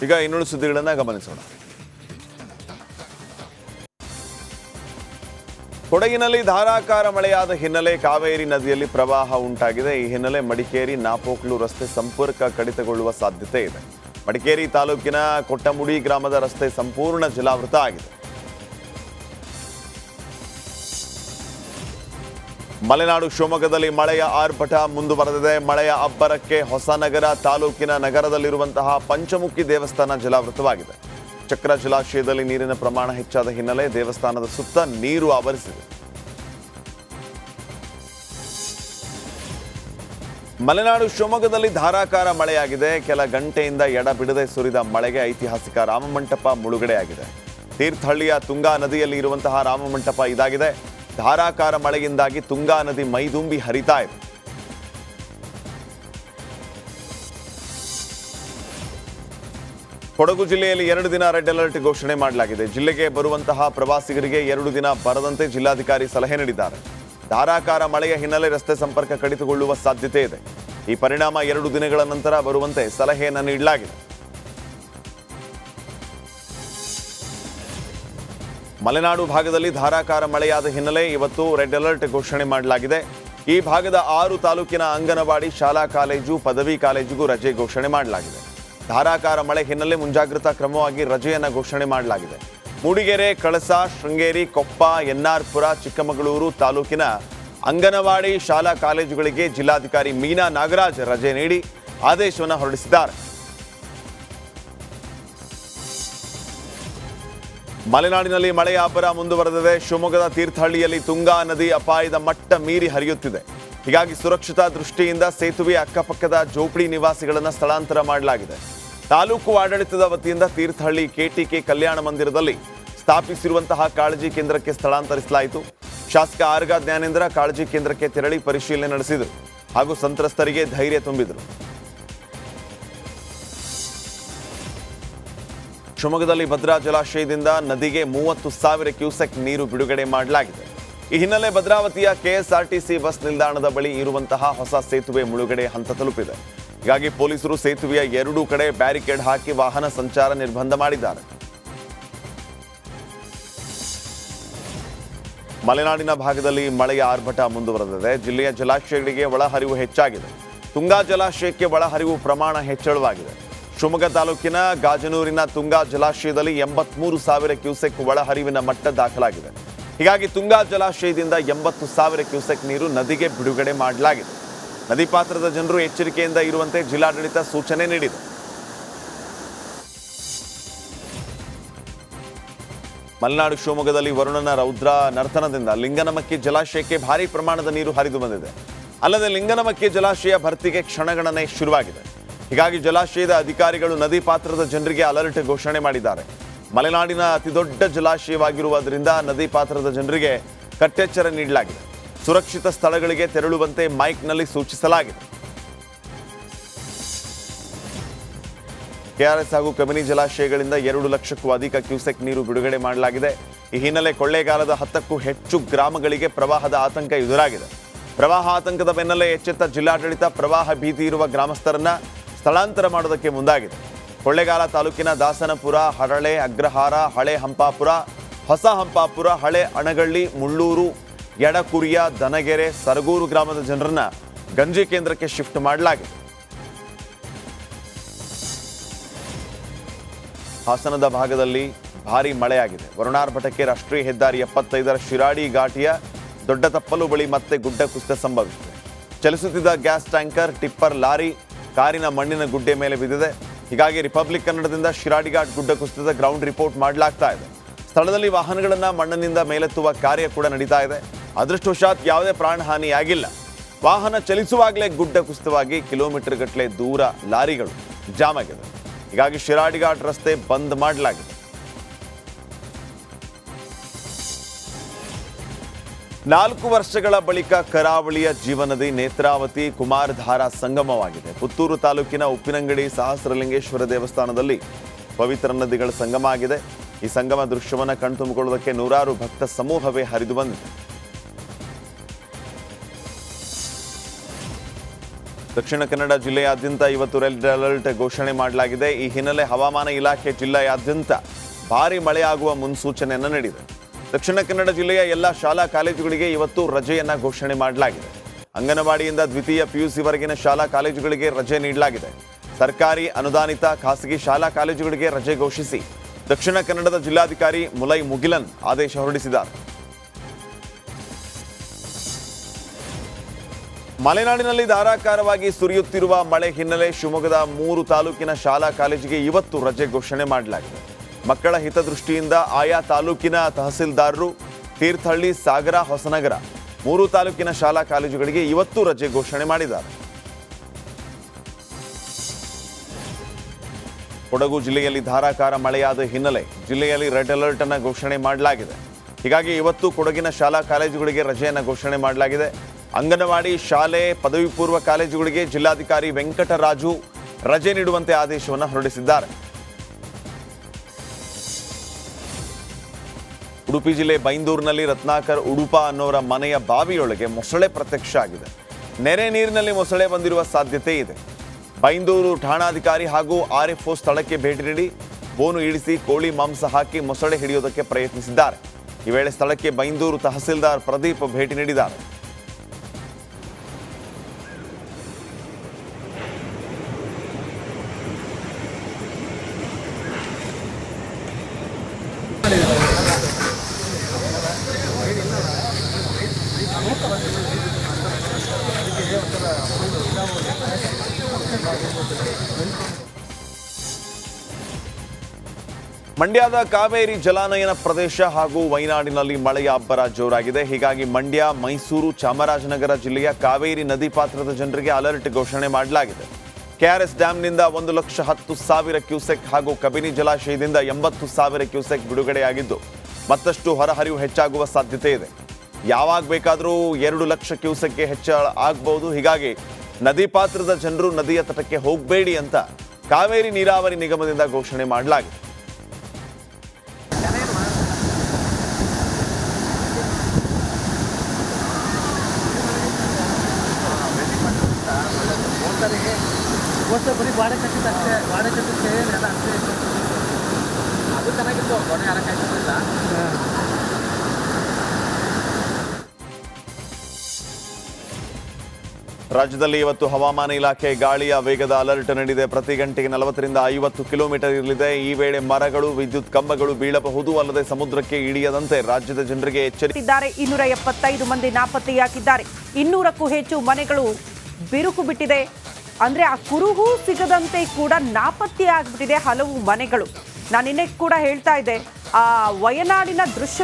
ಈಗ ಇನ್ನುಳಿದ ಸುದ್ದಿಗಳನ್ನು ಗಮನಿಸೋಣ. ಕೊಡಗಿನಲ್ಲಿ ಧಾರಾಕಾರ ಮಳೆಯಾದ ಹಿನ್ನೆಲೆ ಕಾವೇರಿ ನದಿಯಲ್ಲಿ ಪ್ರವಾಹ ಉಂಟಾಗಿದೆ. ಈ ಹಿನ್ನೆಲೆ ಮಡಿಕೇರಿ ನಾಪೋಕ್ಲು ರಸ್ತೆ ಸಂಪರ್ಕ ಕಡಿತಗೊಳ್ಳುವ ಸಾಧ್ಯತೆ ಇದೆ. ಮಡಿಕೇರಿ ತಾಲೂಕಿನ ಕೊಟ್ಟಮುಡಿ ಗ್ರಾಮದ ರಸ್ತೆ ಸಂಪೂರ್ಣ ಜಲಾವೃತ ಆಗಿದೆ. ಮಲೆನಾಡು ಶಿವಮೊಗ್ಗದಲ್ಲಿ ಮಳೆಯ ಆರ್ಭಟ ಮುಂದುವರೆದಿದೆ. ಮಳೆಯ ಅಬ್ಬರಕ್ಕೆ ಹೊಸನಗರ ತಾಲೂಕಿನ ನಗರದಲ್ಲಿರುವಂತಹ ಪಂಚಮುಖಿ ದೇವಸ್ಥಾನ ಜಲಾವೃತವಾಗಿದೆ. ಚಕ್ರ ಜಲಾಶಯದಲ್ಲಿ ನೀರಿನ ಪ್ರಮಾಣ ಹೆಚ್ಚಾದ ಹಿನ್ನೆಲೆ ದೇವಸ್ಥಾನದ ಸುತ್ತ ನೀರು ಆವರಿಸಿದೆ. ಮಲೆನಾಡು ಶಿವಮೊಗ್ಗದಲ್ಲಿ ಧಾರಾಕಾರ ಮಳೆಯಾಗಿದೆ. ಕೆಲ ಗಂಟೆಯಿಂದ ಎಡಬಿಡದೆ ಸುರಿದ ಮಳೆಗೆ ಐತಿಹಾಸಿಕ ರಾಮಮಂಟಪ ಮುಳುಗಡೆಯಾಗಿದೆ. ತೀರ್ಥಹಳ್ಳಿಯ ತುಂಗಾ ನದಿಯಲ್ಲಿ ಇರುವಂತಹ ರಾಮಮಂಟಪ ಇದಾಗಿದೆ. ಧಾರಾಕಾರ ಮಳೆಯಿಂದಾಗಿ ತುಂಗಾ ನದಿ ಮೈದುಂಬಿ ಹರಿತಾ ಇದೆ. ಕೊಡಗು ಜಿಲ್ಲೆಯಲ್ಲಿ 2 ದಿನ ರೆಡ್ ಅಲರ್ಟ್ ಘೋಷಣೆ ಮಾಡಲಾಗಿದೆ. ಜಿಲ್ಲೆಗೆ ಬರುವಂತಹ ಪ್ರವಾಸಿಗರಿಗೆ 2 ದಿನ ಬರದಂತೆ ಜಿಲ್ಲಾಧಿಕಾರಿ ಸಲಹೆ ನೀಡಿದ್ದಾರೆ. ಧಾರಾಕಾರ ಮಳೆಯ ಹಿನ್ನೆಲೆ ರಸ್ತೆ ಸಂಪರ್ಕ ಕಡಿತಗೊಳ್ಳುವ ಸಾಧ್ಯತೆ ಇದೆ. ಈ ಪರಿಣಾಮ 2 ದಿನಗಳ ನಂತರ ಬರುವಂತೆ ಸಲಹೆಯನ್ನು ನೀಡಲಾಗಿದೆ. ಮಲೆನಾಡು ಭಾಗದಲ್ಲಿ ಧಾರಾಕಾರ ಮಳೆಯಾದ ಹಿನ್ನೆಲೆ ಇವತ್ತು ರೆಡ್ ಅಲರ್ಟ್ ಘೋಷಣೆ ಮಾಡಲಾಗಿದೆ. ಈ ಭಾಗದ 6 ತಾಲೂಕಿನ ಅಂಗನವಾಡಿ, ಶಾಲಾ ಕಾಲೇಜು, ಪದವಿ ಕಾಲೇಜಿಗೂ ರಜೆ ಘೋಷಣೆ ಮಾಡಲಾಗಿದೆ. ಧಾರಾಕಾರ ಮಳೆ ಹಿನ್ನೆಲೆ ಮುಂಜಾಗ್ರತಾ ಕ್ರಮವಾಗಿ ರಜೆಯನ್ನು ಘೋಷಣೆ ಮಾಡಲಾಗಿದೆ. ಮೂಡಿಗೆರೆ, ಕಳಸ, ಶೃಂಗೇರಿ, ಕೊಪ್ಪ, ಎನ್ಆರ್ ಪುರ, ಚಿಕ್ಕಮಗಳೂರು ತಾಲೂಕಿನ ಅಂಗನವಾಡಿ, ಶಾಲಾ ಕಾಲೇಜುಗಳಿಗೆ ಜಿಲ್ಲಾಧಿಕಾರಿ ಮೀನಾ ನಾಗರಾಜ್ ರಜೆ ನೀಡಿ ಆದೇಶವನ್ನು ಹೊರಡಿಸಿದ್ದಾರೆ. ಮಲೆನಾಡಿನಲ್ಲಿ ಮಳೆಯ ಅಬ್ಬರ ಮುಂದುವರೆದಿದೆ. ಶಿವಮೊಗ್ಗದ ತೀರ್ಥಹಳ್ಳಿಯಲ್ಲಿ ತುಂಗಾ ನದಿ ಅಪಾಯದ ಮಟ್ಟ ಮೀರಿ ಹರಿಯುತ್ತಿದೆ. ಹೀಗಾಗಿ ಸುರಕ್ಷತಾ ದೃಷ್ಟಿಯಿಂದ ಸೇತುವೆ ಅಕ್ಕಪಕ್ಕದ ಜೋಪಡಿ ನಿವಾಸಿಗಳನ್ನು ಸ್ಥಳಾಂತರ ಮಾಡಲಾಗಿದೆ. ತಾಲೂಕು ಆಡಳಿತದ ವತಿಯಿಂದ ತೀರ್ಥಹಳ್ಳಿ ಕೆಟಿಕೆ ಕಲ್ಯಾಣ ಮಂದಿರದಲ್ಲಿ ಸ್ಥಾಪಿಸಿರುವಂತಹ ಕಾಳಜಿ ಕೇಂದ್ರಕ್ಕೆ ಸ್ಥಳಾಂತರಿಸಲಾಯಿತು. ಶಾಸಕ ಆರ್ಗ ಜ್ಞಾನೇಂದ್ರ ಕಾಳಜಿ ಕೇಂದ್ರಕ್ಕೆ ತೆರಳಿ ಪರಿಶೀಲನೆ ನಡೆಸಿದರು ಹಾಗೂ ಸಂತ್ರಸ್ತರಿಗೆ ಧೈರ್ಯ ತುಂಬಿದರು. ಶಿವಮೊಗ್ಗದಲ್ಲಿ ಭದ್ರಾ ಜಲಾಶಯದಿಂದ ನದಿಗೆ 30,000 ಕ್ಯೂಸೆಕ್ ನೀರು ಬಿಡುಗಡೆ ಮಾಡಲಾಗಿದೆ. ಈ ಹಿನ್ನೆಲೆ ಭದ್ರಾವತಿಯ ಕೆಎಸ್ಆರ್ಟಿಸಿ ಬಸ್ ನಿಲ್ದಾಣದ ಬಳಿ ಇರುವಂತಹ ಹೊಸ ಸೇತುವೆ ಮುಳುಗಡೆ ಹಂತ ತಲುಪಿದೆ. ಹೀಗಾಗಿ ಪೊಲೀಸರು ಸೇತುವೆಯ 2 ಕಡೆ ಬ್ಯಾರಿಕೇಡ್ ಹಾಕಿ ವಾಹನ ಸಂಚಾರ ನಿರ್ಬಂಧ ಮಾಡಿದ್ದಾರೆ. ಮಲೆನಾಡಿನ ಭಾಗದಲ್ಲಿ ಮಳೆಯ ಆರ್ಭಟ ಮುಂದುವರೆದಿದೆ. ಜಿಲ್ಲೆಯ ಜಲಾಶಯಗಳಿಗೆ ಒಳಹರಿವು ಹೆಚ್ಚಾಗಿದೆ. ತುಂಗಾ ಜಲಾಶಯಕ್ಕೆ ಒಳಹರಿವು ಪ್ರಮಾಣ ಹೆಚ್ಚಳವಾಗಿದೆ. ಶಿವಮೊಗ್ಗ ತಾಲೂಕಿನ ಗಾಜನೂರಿನ ತುಂಗಾ ಜಲಾಶಯದಲ್ಲಿ 83,000 ಕ್ಯೂಸೆಕ್ ಒಳಹರಿವಿನ ಮಟ್ಟ ದಾಖಲಾಗಿದೆ. ಹೀಗಾಗಿ ತುಂಗಾ ಜಲಾಶಯದಿಂದ 80,000 ಕ್ಯೂಸೆಕ್ ನೀರು ನದಿಗೆ ಬಿಡುಗಡೆ ಮಾಡಲಾಗಿದೆ. ನದಿ ಪಾತ್ರದ ಜನರು ಎಚ್ಚರಿಕೆಯಿಂದ ಇರುವಂತೆ ಜಿಲ್ಲಾಡಳಿತ ಸೂಚನೆ ನೀಡಿದೆ. ಮಲೆನಾಡು ಶಿವಮೊಗ್ಗದಲ್ಲಿ ವರುಣನ ರೌದ್ರ ನರ್ತನದಿಂದ ಲಿಂಗನಮಕ್ಕಿ ಜಲಾಶಯಕ್ಕೆ ಭಾರೀ ಪ್ರಮಾಣದ ನೀರು ಹರಿದು ಬಂದಿದೆ. ಅಲ್ಲದೆ ಲಿಂಗನಮಕ್ಕಿ ಜಲಾಶಯ ಭರ್ತಿಗೆ ಕ್ಷಣಗಣನೆ ಶುರುವಾಗಿದೆ. ಹೀಗಾಗಿ ಜಲಾಶಯದ ಅಧಿಕಾರಿಗಳು ನದಿ ಪಾತ್ರದ ಜನರಿಗೆ ಅಲರ್ಟ್ ಘೋಷಣೆ ಮಾಡಿದ್ದಾರೆ. ಮಲೆನಾಡಿನ ಅತಿದೊಡ್ಡ ಜಲಾಶಯವಾಗಿರುವುದರಿಂದ ನದಿ ಪಾತ್ರದ ಜನರಿಗೆ ಕಟ್ಟೆಚ್ಚರ ನೀಡಲಾಗಿದೆ. ಸುರಕ್ಷಿತ ಸ್ಥಳಗಳಿಗೆ ತೆರಳುವಂತೆ ಮೈಕ್ನಲ್ಲಿ ಸೂಚಿಸಲಾಗಿದೆ. ಕೆಆರ್ಎಸ್ ಹಾಗೂ ಕಬಿನಿ ಜಲಾಶಯಗಳಿಂದ 2 ಲಕ್ಷಕ್ಕೂ ಅಧಿಕ ಕ್ಯೂಸೆಕ್ ನೀರು ಬಿಡುಗಡೆ ಮಾಡಲಾಗಿದೆ. ಈ ಹಿನ್ನೆಲೆ ಕೊಳ್ಳೇಗಾಲದ 10ಕ್ಕೂ ಹೆಚ್ಚು ಗ್ರಾಮಗಳಿಗೆ ಪ್ರವಾಹದ ಆತಂಕ ಎದುರಾಗಿದೆ. ಪ್ರವಾಹ ಆತಂಕದ ಬೆನ್ನಲ್ಲೇ ಎಚ್ಚೆತ್ತ ಜಿಲ್ಲಾಡಳಿತ ಪ್ರವಾಹ ಭೀತಿ ಇರುವ ಗ್ರಾಮಸ್ಥರನ್ನ ಸ್ಥಳಾಂತರ ಮಾಡೋದಕ್ಕೆ ಮುಂದಾಗಿದೆ. ಕೊಳ್ಳೇಗಾಲ ತಾಲೂಕಿನ ದಾಸನಪುರ, ಹರಳೆ, ಅಗ್ರಹಾರ, ಹಳೆ ಹಂಪಾಪುರ, ಹೊಸ ಹಂಪಾಪುರ, ಹಳೆ ಅಣಗಳ್ಳಿ, ಮುಳ್ಳೂರು, ಎಡಕುರಿಯ, ದನಗೆರೆ, ಸರಗೂರು ಗ್ರಾಮದ ಜನರನ್ನ ಗಂಜಿ ಕೇಂದ್ರಕ್ಕೆ ಶಿಫ್ಟ್ ಮಾಡಲಾಗಿದೆ. ಹಾಸನದ ಭಾಗದಲ್ಲಿ ಭಾರೀ ಮಳೆಯಾಗಿದೆ. ವರುಣಾರ್ಭಟಕ್ಕೆ ರಾಷ್ಟ್ರೀಯ ಹೆದ್ದಾರಿ 75ರ ಶಿರಾಡಿ ಘಾಟಿಯ ದೊಡ್ಡ ತಪ್ಪಲು ಬಳಿ ಮತ್ತೆ ಗುಡ್ಡ ಕುಸಿತ ಸಂಭವಿಸಿದೆ. ಚಲಿಸುತ್ತಿದ್ದ ಗ್ಯಾಸ್ ಟ್ಯಾಂಕರ್, ಟಿಪ್ಪರ್, ಲಾರಿ ಕಾರಿನ ಮಣ್ಣಿನ ಗುಡ್ಡೆ ಮೇಲೆ ಬಿದ್ದಿದೆ. ಹೀಗಾಗಿ ರಿಪಬ್ಲಿಕ್ ಕನ್ನಡದಿಂದ ಶಿರಾಡಿ ಘಾಟ್ ಗುಡ್ಡ ಕುಸಿತದ ಗ್ರೌಂಡ್ ರಿಪೋರ್ಟ್ ಮಾಡಲಾಗ್ತಾ ಇದೆ. ಸ್ಥಳದಲ್ಲಿ ವಾಹನಗಳನ್ನು ಮಣ್ಣಿನಿಂದ ಮೇಲೆತ್ತುವ ಕಾರ್ಯ ಕೂಡ ನಡೀತಾ ಇದೆ. ಅದೃಷ್ಟವಶಾತ್ ಯಾವುದೇ ಪ್ರಾಣಹಾನಿಯಾಗಿಲ್ಲ. ವಾಹನ ಚಲಿಸುವಾಗಲೇ ಗುಡ್ಡ ಕುಸಿತವಾಗಿ ಕಿಲೋಮೀಟರ್ ಗಟ್ಟಲೆ ದೂರ ಲಾರಿಗಳು ಜಾಮ್ ಆಗಿದೆ. ಹೀಗಾಗಿ ಶಿರಾಡಿ ಘಾಟ್ ರಸ್ತೆ ಬಂದ್ ಮಾಡಲಾಗಿದೆ. 4 ವರ್ಷಗಳ ಬಳಿಕ ಕರಾವಳಿಯ ಜೀವನದಿ ನೇತ್ರಾವತಿ ಕುಮಾರಧಾರಾ ಸಂಗಮವಾಗಿದೆ. ಪುತ್ತೂರು ತಾಲೂಕಿನ ಉಪ್ಪಿನಂಗಡಿ ಸಹಸ್ರಲಿಂಗೇಶ್ವರ ದೇವಸ್ಥಾನದಲ್ಲಿ ಪವಿತ್ರ ನದಿಗಳ ಸಂಗಮ ಆಗಿದೆ. ಈ ಸಂಗಮ ದೃಶ್ಯವನ್ನು ಕಣ್ತುಂಬಿಕೊಳ್ಳುವುದಕ್ಕೆ ನೂರಾರು ಭಕ್ತ ಸಮೂಹವೇ ಹರಿದು ಬಂದಿದೆ. ದಕ್ಷಿಣ ಕನ್ನಡ ಜಿಲ್ಲೆಯಾದ್ಯಂತ ಇವತ್ತು ರೆಡ್ ಅಲರ್ಟ್ ಘೋಷಣೆ ಮಾಡಲಾಗಿದೆ. ಈ ಹಿನ್ನೆಲೆ ಹವಾಮಾನ ಇಲಾಖೆ ಜಿಲ್ಲೆಯಾದ್ಯಂತ ಭಾರೀ ಮಳೆಯಾಗುವ ಮುನ್ಸೂಚನೆಯನ್ನು ನೀಡಿದೆ. ದಕ್ಷಿಣ ಕನ್ನಡ ಜಿಲ್ಲೆಯ ಎಲ್ಲ ಶಾಲಾ ಕಾಲೇಜುಗಳಿಗೆ ಇವತ್ತು ರಜೆಯನ್ನ ಘೋಷಣೆ ಮಾಡಲಾಗಿದೆ. ಅಂಗನವಾಡಿಯಿಂದ ದ್ವಿತೀಯ ಪಿಯುಸಿವರೆಗಿನ ಶಾಲಾ ಕಾಲೇಜುಗಳಿಗೆ ರಜೆ ನೀಡಲಾಗಿದೆ. ಸರ್ಕಾರಿ ಅನುದಾನಿತ ಖಾಸಗಿ ಶಾಲಾ ಕಾಲೇಜುಗಳಿಗೆ ರಜೆ ಘೋಷಿಸಿ ದಕ್ಷಿಣ ಕನ್ನಡದ ಜಿಲ್ಲಾಧಿಕಾರಿ ಮುಲೈ ಮುಗಿಲನ್ ಆದೇಶ ಹೊರಡಿಸಿದ್ದಾರೆ. ಮಲೆನಾಡಿನಲ್ಲಿ ಧಾರಾಕಾರವಾಗಿ ಸುರಿಯುತ್ತಿರುವ ಮಳೆ ಹಿನ್ನೆಲೆ ಶಿವಮೊಗ್ಗದ 3 ತಾಲೂಕಿನ ಶಾಲಾ ಕಾಲೇಜಿಗೆ ಇವತ್ತು ರಜೆ ಘೋಷಣೆ ಮಾಡಲಾಗಿದೆ. ಮಕ್ಕಳ ಹಿತದೃಷ್ಟಿಯಿಂದ ಆಯಾ ತಾಲೂಕಿನ ತಹಸೀಲ್ದಾರರು ತೀರ್ಥಹಳ್ಳಿ, ಸಾಗರ, ಹೊಸನಗರ 3 ತಾಲೂಕಿನ ಶಾಲಾ ಕಾಲೇಜುಗಳಿಗೆ ಇವತ್ತು ರಜೆ ಘೋಷಣೆ ಮಾಡಿದ್ದಾರೆ. ಕೊಡಗು ಜಿಲ್ಲೆಯಲ್ಲಿ ಧಾರಾಕಾರ ಮಳೆಯಾದ ಹಿನ್ನೆಲೆ ಜಿಲ್ಲೆಯಲ್ಲಿ ರೆಡ್ ಅಲರ್ಟ್ ಅನ್ನು ಘೋಷಣೆ ಮಾಡಲಾಗಿದೆ. ಹೀಗಾಗಿ ಇವತ್ತು ಕೊಡಗಿನ ಶಾಲಾ ಕಾಲೇಜುಗಳಿಗೆ ರಜೆಯನ್ನು ಘೋಷಣೆ ಮಾಡಲಾಗಿದೆ. ಅಂಗನವಾಡಿ ಶಾಲೆ, ಪದವಿ ಪೂರ್ವ ಕಾಲೇಜುಗಳಿಗೆ ಜಿಲ್ಲಾಧಿಕಾರಿ ವೆಂಕಟರಾಜು ರಜೆ ನೀಡುವಂತೆ ಆದೇಶವನ್ನು ಹೊರಡಿಸಿದ್ದಾರೆ. ಉಡುಪಿ ಜಿಲ್ಲೆ ಬೈಂದೂರಿನಲ್ಲಿ ರತ್ನಾಕರ್ ಉಡುಪ ಅನ್ನೋರ ಮನೆಯ ಬಾವಿಯೊಳಗೆ ಮೊಸಳೆ ಪ್ರತ್ಯಕ್ಷ ಆಗಿದೆ. ನೆರೆ ನೀರಿನಲ್ಲಿ ಮೊಸಳೆ ಬಂದಿರುವ ಸಾಧ್ಯತೆ ಇದೆ. ಬೈಂದೂರು ಠಾಣಾಧಿಕಾರಿ ಹಾಗೂ ಆರ್ಎಫ್ಒ ಸ್ಥಳಕ್ಕೆ ಭೇಟಿ ನೀಡಿ ಬೋನು ಇಳಿಸಿ ಕೋಳಿ ಮಾಂಸ ಹಾಕಿ ಮೊಸಳೆ ಹಿಡಿಯೋದಕ್ಕೆ ಪ್ರಯತ್ನಿಸಿದ್ದಾರೆ. ಈ ವೇಳೆ ಸ್ಥಳಕ್ಕೆ ಬೈಂದೂರು ತಹಸೀಲ್ದಾರ್ ಪ್ರದೀಪ್ ಭೇಟಿ ನೀಡಿದ್ದಾರೆ. ಮಂಡ್ಯದ ಕಾವೇರಿ ಜಲಾನಯನ ಪ್ರದೇಶ ಹಾಗೂ ವಯನಾಡಿನಲ್ಲಿ ಮಳೆಯ ಅಬ್ಬರ ಜೋರಾಗಿದೆ. ಹೀಗಾಗಿ ಮಂಡ್ಯ, ಮೈಸೂರು, ಚಾಮರಾಜನಗರ ಜಿಲ್ಲೆಯ ಕಾವೇರಿ ನದಿ ಪಾತ್ರದ ಜನರಿಗೆ ಅಲರ್ಟ್ ಘೋಷಣೆ ಮಾಡಲಾಗಿದೆ. ಕೆಆರ್ಎಸ್ ಡ್ಯಾಂನಿಂದ 1,10,000 ಕ್ಯೂಸೆಕ್ ಹಾಗೂ ಕಬಿನಿ ಜಲಾಶಯದಿಂದ 80,000 ಕ್ಯೂಸೆಕ್ ಬಿಡುಗಡೆಯಾಗಿದ್ದು ಮತ್ತಷ್ಟು ಹೊರಹರಿವು ಹೆಚ್ಚಾಗುವ ಸಾಧ್ಯತೆ ಇದೆ. ಯಾವಾಗ ಬೇಕಾದರೂ 2 ಲಕ್ಷ ಕ್ಯೂಸೆಕ್ಗೆ ಹೆಚ್ಚಳ ಆಗಬಹುದು. ಹೀಗಾಗಿ ನದಿ ಪಾತ್ರದ ಜನರು ನದಿಯ ತಟಕ್ಕೆ ಹೋಗಬೇಡಿ ಅಂತ ಕಾವೇರಿ ನೀರಾವರಿ ನಿಗಮದಿಂದ ಘೋಷಣೆ ಮಾಡಲಾಗಿದೆ. ಬರೀ ಗಾಡೆ ಕಟ್ಟಿದ್ದು ಅಷ್ಟೇ, ಗಾಡೆ ಕಟ್ಟಿದ್ದು ಎಲ್ಲ ಅಷ್ಟೇ ಇತ್ತು. ಅದು ಚೆನ್ನಾಗಿತ್ತು, ಕೊನೆ ಯಾರಕ್ಕಾಯ್ತಿಲ್ಲ. ರಾಜ್ಯದಲ್ಲಿ ಇವತ್ತು ಹವಾಮಾನ ಇಲಾಖೆ ಗಾಳಿಯ ವೇಗದ ಅಲರ್ಟ್ ನೀಡಿದೆ. ಪ್ರತಿ ಗಂಟೆಗೆ 40ರಿಂದ 50 ಕಿಲೋಮೀಟರ್ ಇರಲಿದೆ. ಈ ವೇಳೆ ಮರಗಳು, ವಿದ್ಯುತ್ ಕಂಬಗಳು ಬೀಳಬಹುದು. ಅಲ್ಲದೆ ಸಮುದ್ರಕ್ಕೆ ಇಳಿಯದಂತೆ ರಾಜ್ಯದ ಜನರಿಗೆ ಎಚ್ಚರಿಸಿದ್ದಾರೆ. 275 ಮಂದಿ ನಾಪತ್ತೆಯಾಗಿದ್ದಾರೆ. 200ಕ್ಕೂ ಹೆಚ್ಚು ಮನೆಗಳು ಬಿರುಕು ಬಿಟ್ಟಿದೆ. ಅಂದ್ರೆ ಆ ಕುರುಹು ಸಿಗದಂತೆ ಕೂಡ ನಾಪತ್ತೆ ಆಗ್ಬಿಟ್ಟಿದೆ ಹಲವು ಮನೆಗಳು. ನಾನು ನಿನ್ನೆ ಕೂಡ ಹೇಳ್ತಾ ಇದ್ದೆ, ಆ ವಯನಾಡಿನ ದೃಶ್ಯ